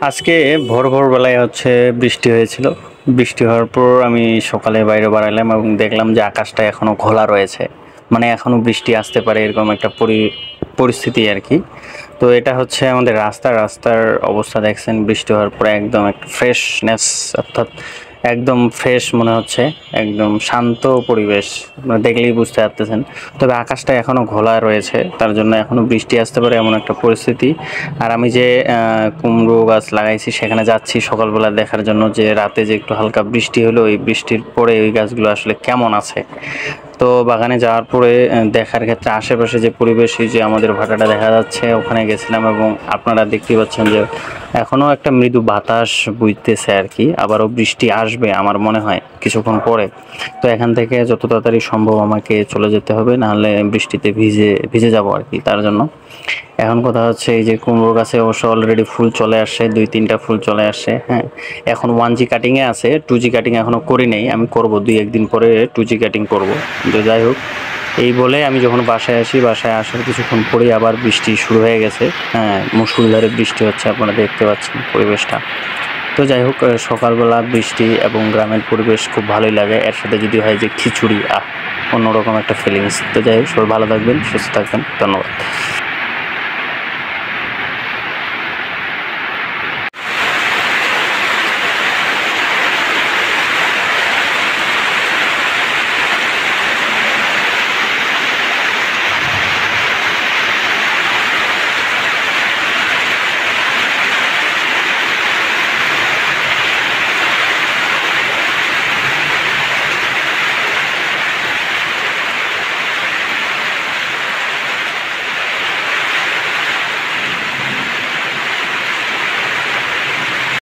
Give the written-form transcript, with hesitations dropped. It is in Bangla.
আজকে ভোর বেলায় বৃষ্টি হয়েছিল। বৃষ্টি হওয়ার পর আমি সকালে বাইরে বাড়াইলাম এবং দেখলাম যে আকাশটা এখনো ঘোলা রয়েছে, মানে এখনো বৃষ্টি আসতে পারে এরকম একটা পরিস্থিতি আর কি। তো এটা হচ্ছে আমাদের রাস্তার অবস্থা দেখছেন, বৃষ্টি হওয়ার পরে একদম একটা ফ্রেশনেস, অর্থাৎ একদম ফ্রেশ মনে হচ্ছে, একদম শান্ত পরিবেশ, আপনারা দেখলেই বুঝতে পারতেছেন। তবে আকাশটা এখনো ঘোলা রয়েছে, তার জন্য এখনো বৃষ্টি আসতে পারে এমন একটা পরিস্থিতি। আর আমি যে কুমড়ো গাছ লাগাইছি সেখানে যাচ্ছি সকালবেলা দেখার জন্য যে রাতে যে একটু হালকা বৃষ্টি হলো, এই বৃষ্টির পরে ওই গাছগুলো আসলে কেমন আছে। তো বাগানে যাওয়ার পরে দেখার ক্ষেত্রে আশেপাশে যে পরিবেশ, এই যে আমাদের ভাটাটা দেখা যাচ্ছে, ওখানে গেছিলাম এবং আপনারা দেখতে পাচ্ছেন যে এখনো একটা মৃদু বাতাস বইতেছে আর কি। আবারও বৃষ্টি আসবে আমার মনে হয় কিছুক্ষণ পরে। তো এখান থেকে যত তাড়াতাড়ি সম্ভব আমাকে চলে যেতে হবে, নাহলে বৃষ্টিতে ভিজে যাব আর কি। তার জন্য এখন কথা হচ্ছে, এই যে কুমড়ো গাছে অবশ্য অলরেডি ফুল চলে আসছে, 2-3টা ফুল চলে আসছে। হ্যাঁ, এখন 1G কাটিংয়ে আছে, 2G কাটিং এখনো করি নাই, আমি করব 2-1 দিন পরে 2G কাটিং করব। তো যাই হোক, এই বলে আমি যখন বাসায় আসি, বাসায় আসার কিছুক্ষণ পরেই আবার বৃষ্টি শুরু হয়ে গেছে। হ্যাঁ, মুষলধারে বৃষ্টি হচ্ছে, আপনারা দেখতে পাচ্ছেন পরিবেশটা। তো যাই হোক, সকালবেলা বৃষ্টি এবং গ্রামের পরিবেশ খুব ভালোই লাগে। এর সাথে যদি হয় যে খিচুড়ি, অন্যরকম একটা ফিলিংস। তো যাই হোক, সবাই ভালো থাকবেন, সুস্থ থাকবেন, ধন্যবাদ।